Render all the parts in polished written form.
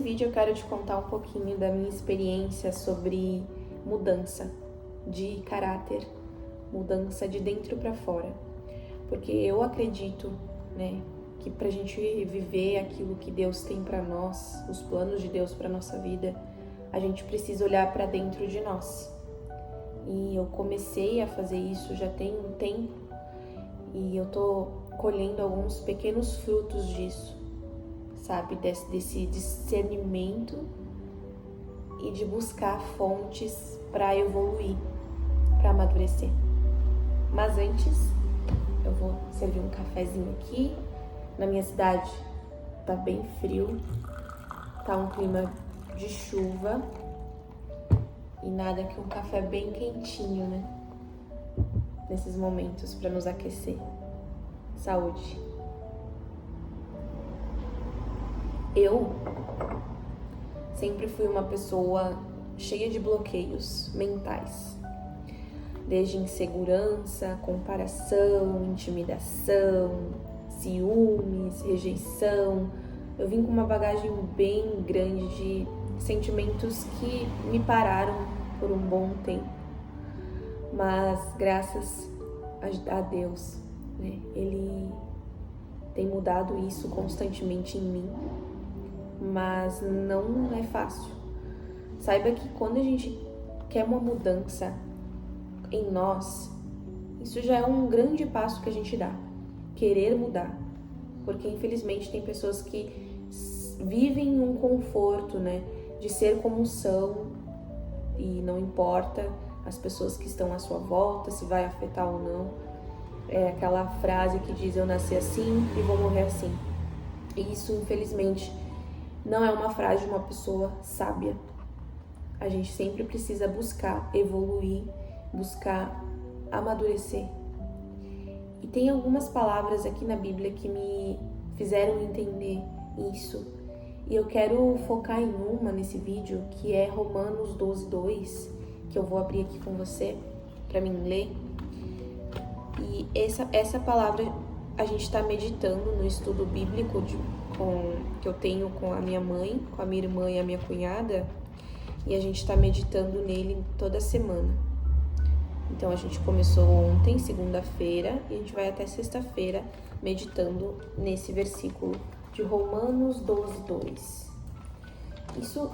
Nesse vídeo eu quero te contar um pouquinho da minha experiência sobre mudança de caráter, mudança de dentro para fora. Porque eu acredito, que pra gente viver aquilo que Deus tem para nós, os planos de Deus para nossa vida, a gente precisa olhar para dentro de nós. E eu comecei a fazer isso já tem um tempo e eu tô colhendo alguns pequenos frutos disso, sabe? Desse discernimento e de buscar fontes para evoluir, para amadurecer. Mas antes, eu vou servir um cafezinho aqui. Na minha cidade tá bem frio, tá um clima de chuva e nada que um café bem quentinho, nesses momentos para nos aquecer. Saúde. Eu sempre fui uma pessoa cheia de bloqueios mentais, desde insegurança, comparação, intimidação, ciúmes, rejeição. Eu vim com uma bagagem bem grande de sentimentos que me pararam por um bom tempo, mas graças a Deus, Ele tem mudado isso constantemente em mim, mas não é fácil. Saiba que quando a gente quer uma mudança em nós, isso já é um grande passo que a gente dá, querer mudar, porque infelizmente tem pessoas que vivem um conforto, de ser como são, e não importa as pessoas que estão à sua volta, se vai afetar ou não. É aquela frase que diz: eu nasci assim e vou morrer assim. E isso, infelizmente, não é uma frase de uma pessoa sábia. A gente sempre precisa buscar evoluir, buscar amadurecer. E tem algumas palavras aqui na Bíblia que me fizeram entender isso. E eu quero focar em uma nesse vídeo, que é Romanos 12:2, que eu vou abrir aqui com você para mim ler. E essa palavra a gente está meditando no estudo bíblico que eu tenho com a minha mãe, com a minha irmã e a minha cunhada, e a gente está meditando nele toda semana. Então a gente começou ontem, segunda-feira, e a gente vai até sexta-feira meditando nesse versículo de Romanos 12:2. Isso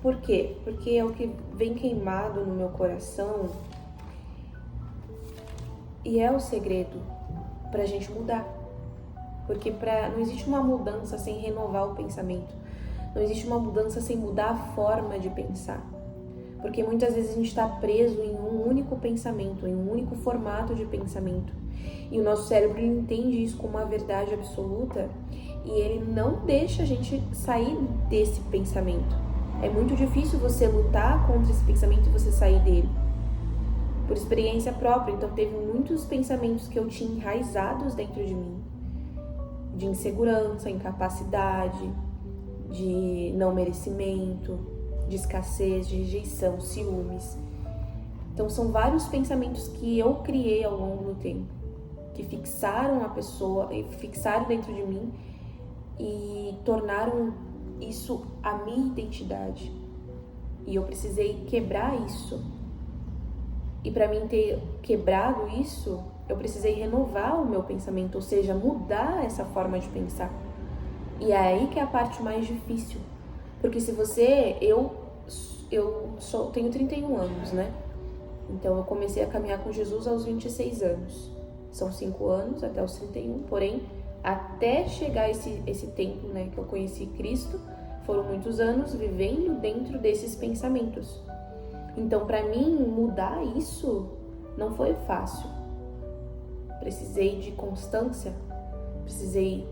por quê? Porque é o que vem queimado no meu coração e é o segredo pra gente mudar. Porque não existe uma mudança sem renovar o pensamento. Não existe uma mudança sem mudar a forma de pensar. Porque muitas vezes a gente está preso em um único pensamento, em um único formato de pensamento. E o nosso cérebro entende isso como uma verdade absoluta e ele não deixa a gente sair desse pensamento. É muito difícil você lutar contra esse pensamento e você sair dele. Por experiência própria, então teve muitos pensamentos que eu tinha enraizados dentro de mim. De insegurança, incapacidade, de não merecimento, de escassez, de rejeição, ciúmes. Então são vários pensamentos que eu criei ao longo do tempo, que fixaram a pessoa, fixaram dentro de mim e tornaram isso a minha identidade. E eu precisei quebrar isso. E para mim ter quebrado isso, eu precisei renovar o meu pensamento, ou seja, mudar essa forma de pensar. E é aí que é a parte mais difícil. Porque se você... tenho 31 anos, Então eu comecei a caminhar com Jesus aos 26 anos. São 5 anos até os 31, porém, até chegar esse tempo, que eu conheci Cristo, foram muitos anos vivendo dentro desses pensamentos. Então, para mim, mudar isso não foi fácil. Precisei de constância, precisei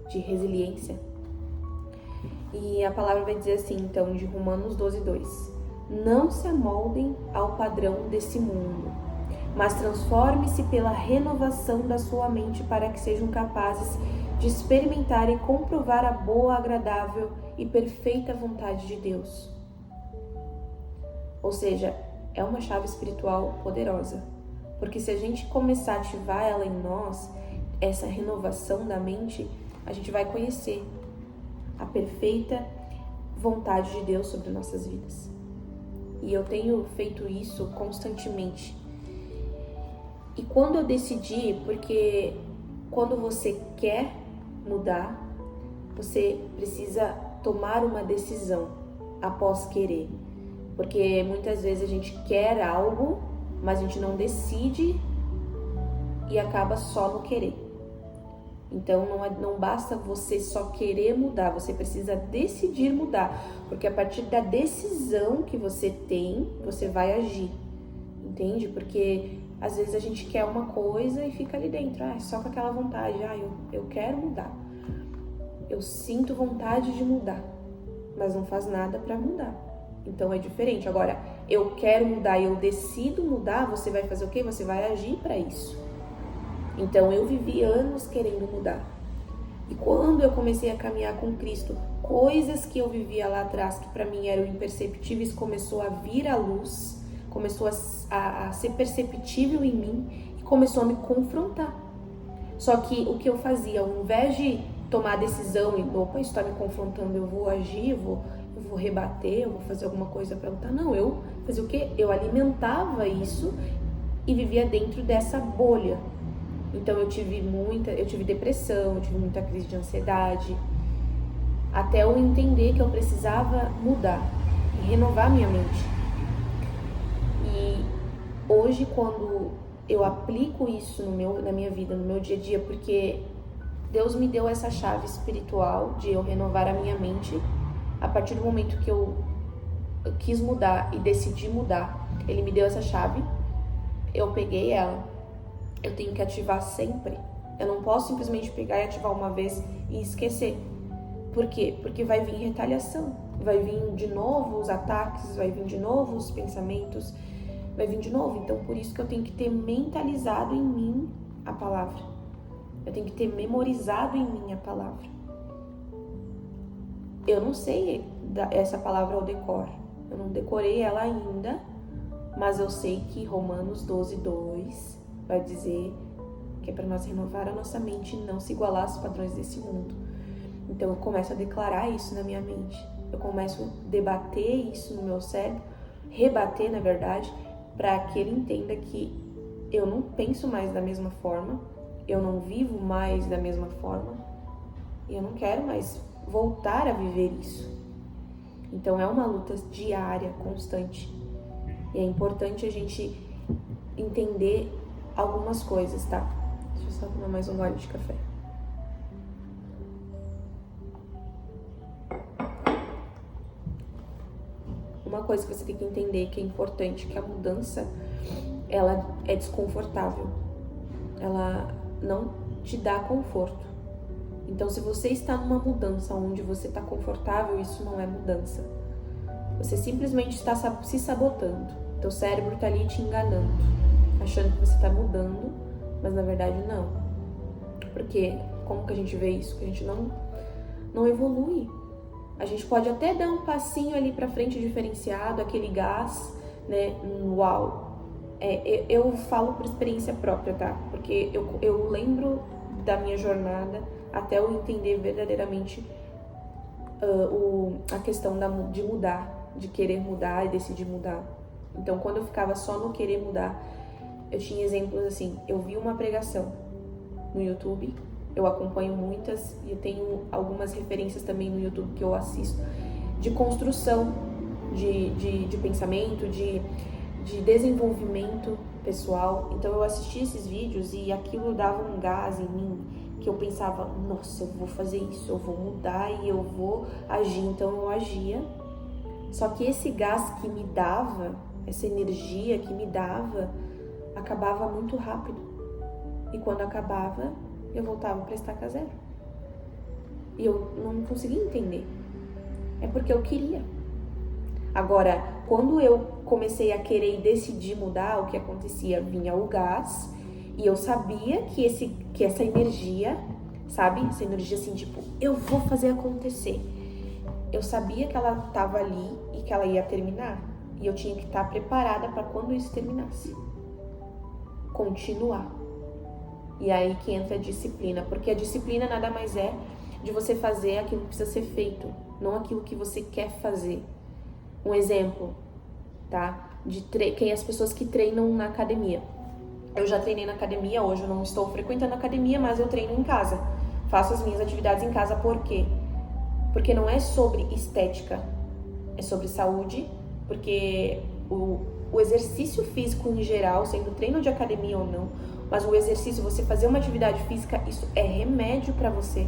de resiliência. E a palavra vai dizer assim, então, de Romanos 12:2. Não se amoldem ao padrão desse mundo, mas transforme-se pela renovação da sua mente para que sejam capazes de experimentar e comprovar a boa, agradável e perfeita vontade de Deus. Ou seja, é uma chave espiritual poderosa, porque se a gente começar a ativar ela em nós, essa renovação da mente, a gente vai conhecer a perfeita vontade de Deus sobre nossas vidas. E eu tenho feito isso constantemente. E quando eu decidi, porque quando você quer mudar, você precisa tomar uma decisão após querer. Porque muitas vezes a gente quer algo, mas a gente não decide e acaba só no querer. Então não basta você só querer mudar, você precisa decidir mudar. Porque a partir da decisão que você tem, você vai agir. Entende? Porque às vezes a gente quer uma coisa e fica ali dentro, só com aquela vontade, eu quero mudar. Eu sinto vontade de mudar, mas não faz nada para mudar. Então é diferente. Agora, eu quero mudar e eu decido mudar, você vai fazer o quê? Você vai agir para isso. Então eu vivi anos querendo mudar. E quando eu comecei a caminhar com Cristo, coisas que eu vivia lá atrás, que para mim eram imperceptíveis, começou a vir à luz, começou a ser perceptível em mim e começou a me confrontar. Só que o que eu fazia, ao invés de tomar a decisão e, opa, isso está me confrontando, eu vou agir, eu vou rebater, eu vou fazer alguma coisa para lutar. Não, eu fazia o quê? Eu alimentava isso e vivia dentro dessa bolha. Então eu tive depressão, eu tive muita crise de ansiedade, até eu entender que eu precisava mudar e renovar minha mente. E hoje, quando eu aplico isso na minha vida, no meu dia a dia, porque Deus me deu essa chave espiritual de eu renovar a minha mente, a partir do momento que eu quis mudar e decidi mudar, Ele me deu essa chave, eu peguei ela, eu tenho que ativar sempre. Eu não posso simplesmente pegar e ativar uma vez e esquecer. Por quê? Porque vai vir retaliação, vai vir de novo os ataques, vai vir de novo os pensamentos, vai vir de novo. Então, por isso que eu tenho que ter mentalizado em mim a palavra. Eu tenho que ter memorizado em mim a palavra. Eu não sei essa palavra ao decor. Eu não decorei ela ainda, mas eu sei que Romanos 12:2 vai dizer que é para nós renovar a nossa mente e não se igualar aos padrões desse mundo. Então eu começo a declarar isso na minha mente. Eu começo a debater isso no meu cérebro, rebater, na verdade, para que ele entenda que eu não penso mais da mesma forma, eu não vivo mais da mesma forma e eu não quero mais voltar a viver isso. Então é uma luta diária, constante. E é importante a gente entender algumas coisas, tá? Deixa eu só tomar mais um gole de café. Uma coisa que você tem que entender que é importante, que a mudança, ela é desconfortável. Ela não te dá conforto. Então, se você está numa mudança onde você está confortável, isso não é mudança. Você simplesmente está se sabotando. Teu cérebro está ali te enganando, achando que você está mudando, mas na verdade não. Porque como que a gente vê isso? Que a gente não evolui. A gente pode até dar um passinho ali pra frente diferenciado, aquele gás, né? Uau! Eu falo por experiência própria, tá? Porque eu lembro da minha jornada até eu entender verdadeiramente a questão de mudar, de querer mudar e decidir mudar. Então, quando eu ficava só no querer mudar, eu tinha exemplos assim, eu vi uma pregação no YouTube, eu acompanho muitas e eu tenho algumas referências também no YouTube que eu assisto, de construção de pensamento, de desenvolvimento pessoal. Então eu assisti esses vídeos e aquilo dava um gás em mim, que eu pensava, nossa, eu vou fazer isso, eu vou mudar e eu vou agir. Então eu agia, só que esse gás que me dava, essa energia que me dava, acabava muito rápido. E quando acabava, eu voltava para estaca zero. E eu não conseguia entender. É porque eu queria. Agora, quando eu comecei a querer e decidir mudar, o que acontecia? Vinha o gás e eu sabia que essa energia, sabe? Essa energia assim, tipo, eu vou fazer acontecer. Eu sabia que ela estava ali e que ela ia terminar. E eu tinha que estar preparada para quando isso terminasse. Continuar. E aí que entra a disciplina, porque a disciplina nada mais é de você fazer aquilo que precisa ser feito. não aquilo que você quer fazer. Um exemplo, tá? Quem as pessoas que treinam na academia. Eu já treinei na academia, hoje eu não estou frequentando a academia, mas eu treino em casa. Faço as minhas atividades em casa, por quê? Porque não é sobre estética, é sobre saúde, porque o exercício físico em geral, sendo treino de academia ou não, mas o exercício, você fazer uma atividade física, isso é remédio para você.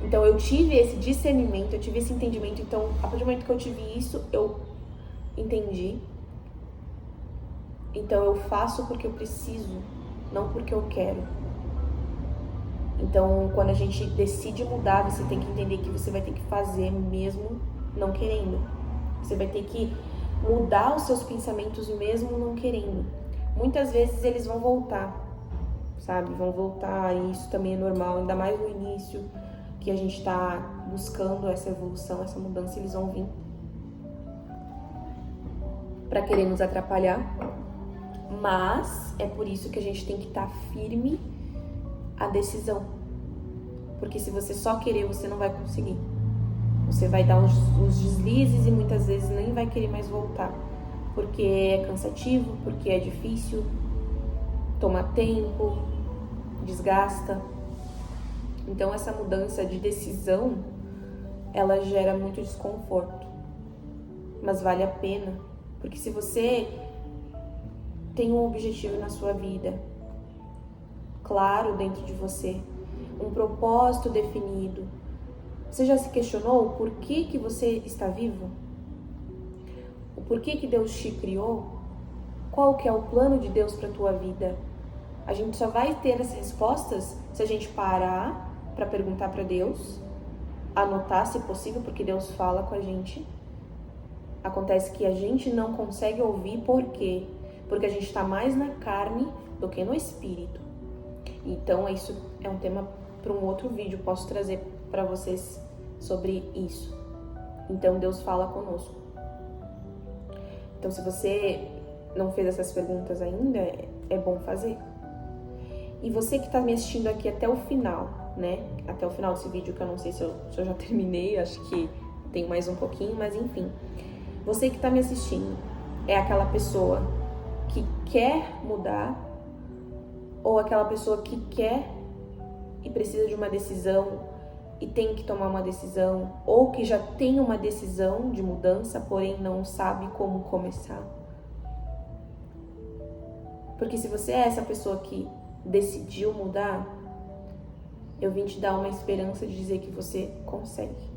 Então eu tive esse discernimento, eu tive esse entendimento, então a partir do momento que eu tive isso, eu entendi. Então eu faço porque eu preciso, não porque eu quero. Então quando a gente decide mudar, você tem que entender que você vai ter que fazer mesmo não querendo. Você vai ter que mudar os seus pensamentos mesmo não querendo. Muitas vezes eles vão voltar, sabe? Vão voltar, e isso também é normal, ainda mais no início, que a gente tá buscando essa evolução, essa mudança, eles vão vir pra querer nos atrapalhar. Mas é por isso que a gente tem que estar firme a decisão. Porque se você só querer, você não vai conseguir. Você vai dar uns deslizes e muitas vezes nem vai querer mais voltar. Porque é cansativo, porque é difícil, toma tempo, desgasta. Então essa mudança de decisão, ela gera muito desconforto. Mas vale a pena. Porque se você tem um objetivo na sua vida, claro dentro de você, um propósito definido. Você já se questionou o porquê que você está vivo? O porquê que Deus te criou? Qual que é o plano de Deus para a tua vida? A gente só vai ter as respostas se a gente parar para perguntar para Deus, anotar se possível, porque Deus fala com a gente. Acontece que a gente não consegue ouvir, por quê? Porque a gente está mais na carne do que no espírito. Então isso é um tema para um outro vídeo, posso trazer para vocês sobre isso. Então Deus fala conosco. Então se você não fez essas perguntas ainda, é bom fazer. E você que está me assistindo aqui até o final, né? Até o final desse vídeo, que eu não sei se eu já terminei, acho que tem mais um pouquinho, mas enfim. Você que está me assistindo é aquela pessoa que quer mudar ou aquela pessoa que quer e precisa de uma decisão e tem que tomar uma decisão, ou que já tem uma decisão de mudança, porém não sabe como começar? Porque se você é essa pessoa que decidiu mudar, eu vim te dar uma esperança de dizer que você consegue.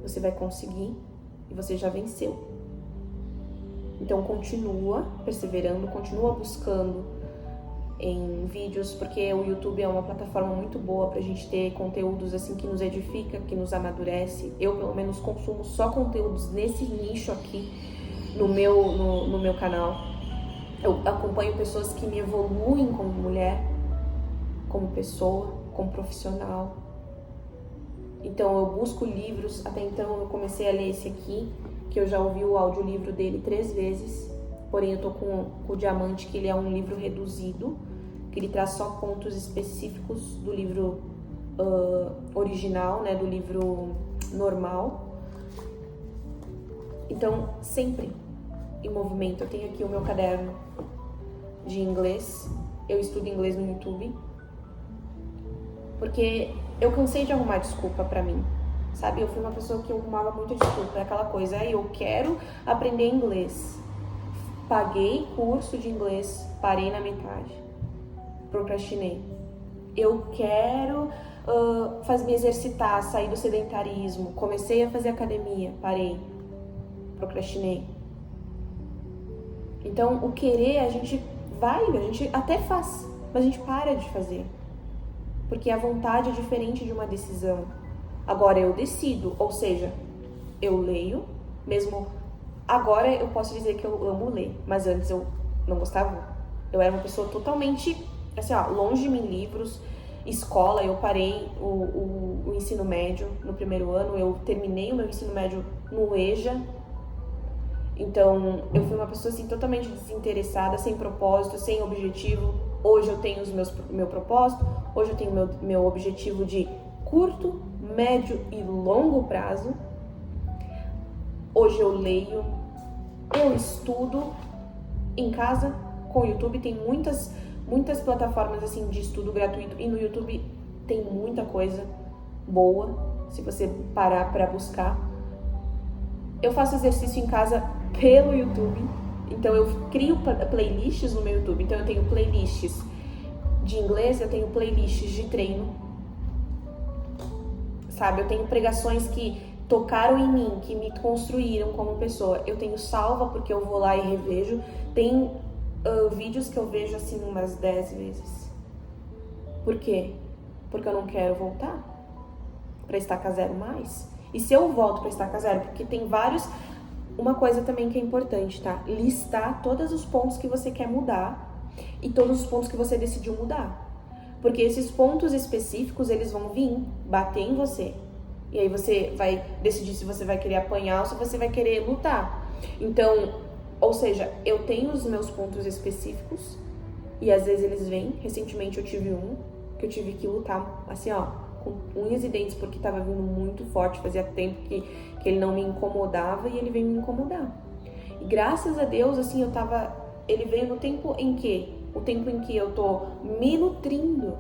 Você vai conseguir e você já venceu. Então continua perseverando, continua buscando em vídeos, porque o YouTube é uma plataforma muito boa pra gente ter conteúdos assim que nos edifica, que nos amadurece. Eu pelo menos consumo só conteúdos nesse nicho aqui no meu canal. Eu acompanho pessoas que me evoluem como mulher, como pessoa, como profissional. Então eu busco livros, até então eu comecei a ler esse aqui, que eu já ouvi o audiolivro dele 3 vezes, porém eu tô com o Diamante, que ele é um livro reduzido, que ele traz só pontos específicos do livro original, né, do livro normal. Então, sempre em movimento. Eu tenho aqui o meu caderno de inglês, eu estudo inglês no YouTube, porque eu cansei de arrumar desculpa pra mim, sabe? Eu fui uma pessoa que arrumava muita desculpa, aquela coisa, eu quero aprender inglês. Paguei curso de inglês, parei na metade, procrastinei. Eu quero me exercitar, sair do sedentarismo, comecei a fazer academia, parei, procrastinei. Então, o querer, a gente até faz, mas a gente para de fazer. Porque a vontade é diferente de uma decisão. Agora eu decido, ou seja, eu leio, mesmo agora eu posso dizer que eu amo ler, mas antes eu não gostava. Eu era uma pessoa totalmente, assim, longe de mim, livros, escola. Eu parei o ensino médio no primeiro ano, eu terminei o meu ensino médio no EJA. Então, eu fui uma pessoa assim, totalmente desinteressada, sem propósito, sem objetivo. Hoje eu tenho meu propósito, hoje eu tenho meu objetivo de curto, médio e longo prazo. Hoje eu leio, eu estudo em casa com o YouTube. Tem muitas plataformas assim de estudo gratuito, e no YouTube tem muita coisa boa se você parar para buscar. Eu faço exercício em casa pelo YouTube, então eu crio playlists no meu YouTube. Então eu tenho playlists de inglês, eu tenho playlists de treino, sabe? Eu tenho pregações que tocaram em mim, que me construíram como pessoa. Eu tenho salva porque eu vou lá e revejo. Tem vídeos que eu vejo assim umas 10 vezes. Por quê? Porque eu não quero voltar para estaca zero mais. E se eu volto para estaca zero, porque tem vários... Uma coisa também que é importante, tá? Listar todos os pontos que você quer mudar e todos os pontos que você decidiu mudar. Porque esses pontos específicos, eles vão vir bater em você. E aí você vai decidir se você vai querer apanhar ou se você vai querer lutar. Então, ou seja, eu tenho os meus pontos específicos e às vezes eles vêm. Recentemente eu tive um que eu tive que lutar, assim, ó, com unhas e dentes, porque tava vindo muito forte. Fazia tempo que ele não me incomodava e ele veio me incomodar. E graças a Deus, assim, ele veio no tempo em que eu tô me nutrindo,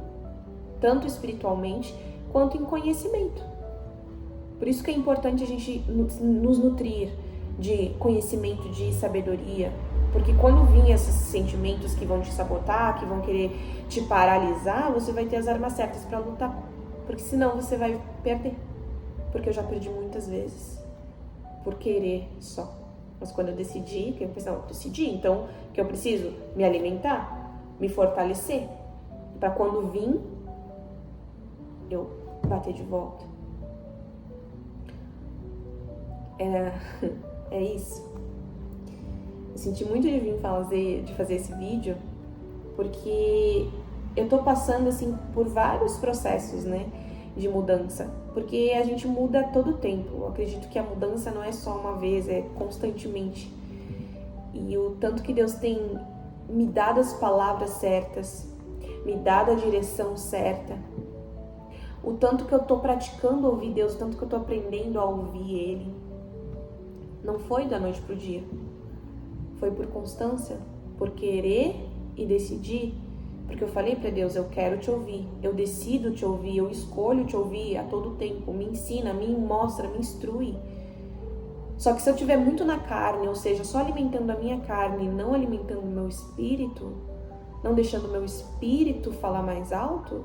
tanto espiritualmente quanto em conhecimento. Por isso que é importante a gente nos nutrir de conhecimento, de sabedoria. Porque quando vir esses sentimentos que vão te sabotar, que vão querer te paralisar, você vai ter as armas certas para lutar. Porque senão você vai perder. Porque eu já perdi muitas vezes por querer só. Mas quando eu decidi, que eu pensei, não, eu decidi, então que eu preciso me alimentar, me fortalecer, para quando vir, eu bater de volta. É isso. Eu senti muito de vir fazer esse vídeo, porque eu tô passando assim por vários processos, né, de mudança, porque a gente muda todo o tempo. Eu acredito que a mudança não é só uma vez, é constantemente. E o tanto que Deus tem me dado as palavras certas, me dado a direção certa, o tanto que eu tô praticando ouvir Deus, o tanto que eu tô aprendendo a ouvir Ele, não foi da noite pro dia. Foi por constância, por querer e decidir. Porque eu falei para Deus, eu quero te ouvir, eu decido te ouvir, eu escolho te ouvir a todo tempo. Me ensina, me mostra, me instrui. Só que se eu estiver muito na carne, ou seja, só alimentando a minha carne e não alimentando o meu espírito, não deixando o meu espírito falar mais alto,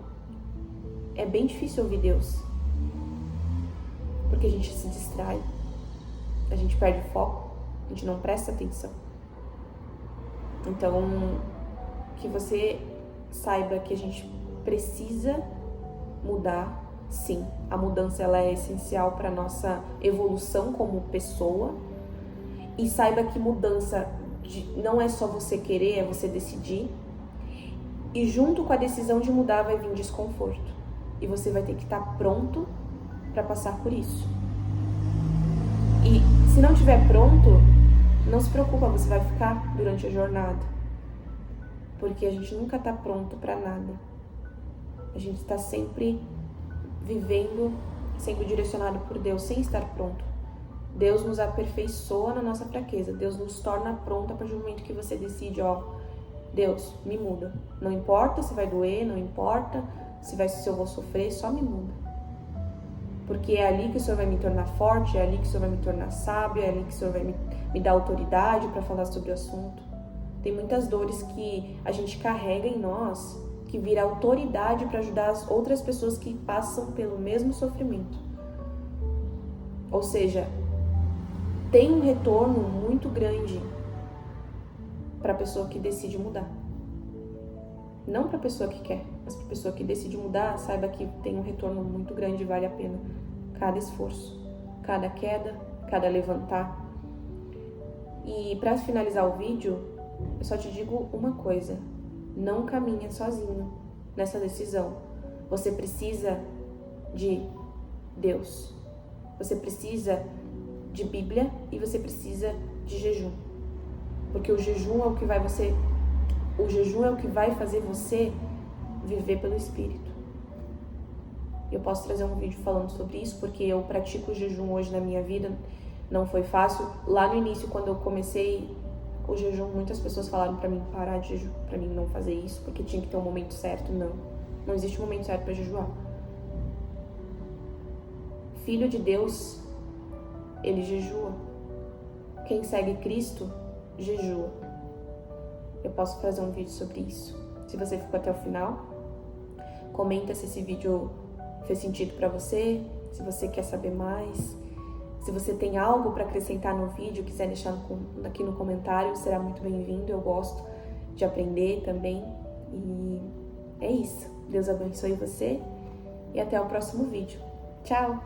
é bem difícil ouvir Deus. Porque a gente se distrai, a gente perde o foco, a gente não presta atenção. Então, que você saiba que a gente precisa mudar, sim. A mudança ela é essencial para nossa evolução como pessoa. E saiba que mudança não é só você querer, é você decidir. E junto com a decisão de mudar vai vir desconforto. E você vai ter que estar pronto para passar por isso. E se não estiver pronto, não se preocupa, você vai ficar durante a jornada. Porque a gente nunca está pronto para nada. A gente está sempre vivendo, sendo direcionado por Deus, sem estar pronto. Deus nos aperfeiçoa na nossa fraqueza. Deus nos torna pronta a partir do momento que você decide, ó, Deus, me muda. Não importa se vai doer, não importa se eu vou sofrer, só me muda. Porque é ali que o Senhor vai me tornar forte, é ali que o Senhor vai me tornar sábio, é ali que o Senhor vai me dar autoridade para falar sobre o assunto. Tem muitas dores que a gente carrega em nós, que vira autoridade para ajudar as outras pessoas que passam pelo mesmo sofrimento. Ou seja, tem um retorno muito grande para a pessoa que decide mudar. Não para a pessoa que quer, mas para a pessoa que decide mudar, saiba que tem um retorno muito grande e vale a pena cada esforço, cada queda, cada levantar. E para finalizar o vídeo, eu só te digo uma coisa: não caminha sozinho nessa decisão. Você precisa de Deus, você precisa de Bíblia e você precisa de jejum, porque o jejum é o que vai fazer você viver pelo Espírito. Eu posso trazer um vídeo falando sobre isso, porque eu pratico o jejum hoje na minha vida. Não foi fácil. Lá no início, quando eu comecei o jejum, muitas pessoas falaram pra mim parar de jejum, pra mim não fazer isso, porque tinha que ter um momento certo. Não existe um momento certo pra jejuar. Filho de Deus, ele jejua. Quem segue Cristo, jejua. Eu posso fazer um vídeo sobre isso. Se você ficou até o final, comenta se esse vídeo fez sentido pra você, se você quer saber mais. Se você tem algo para acrescentar no vídeo, quiser deixar aqui no comentário, será muito bem-vindo. Eu gosto de aprender também. E é isso. Deus abençoe você e até o próximo vídeo. Tchau!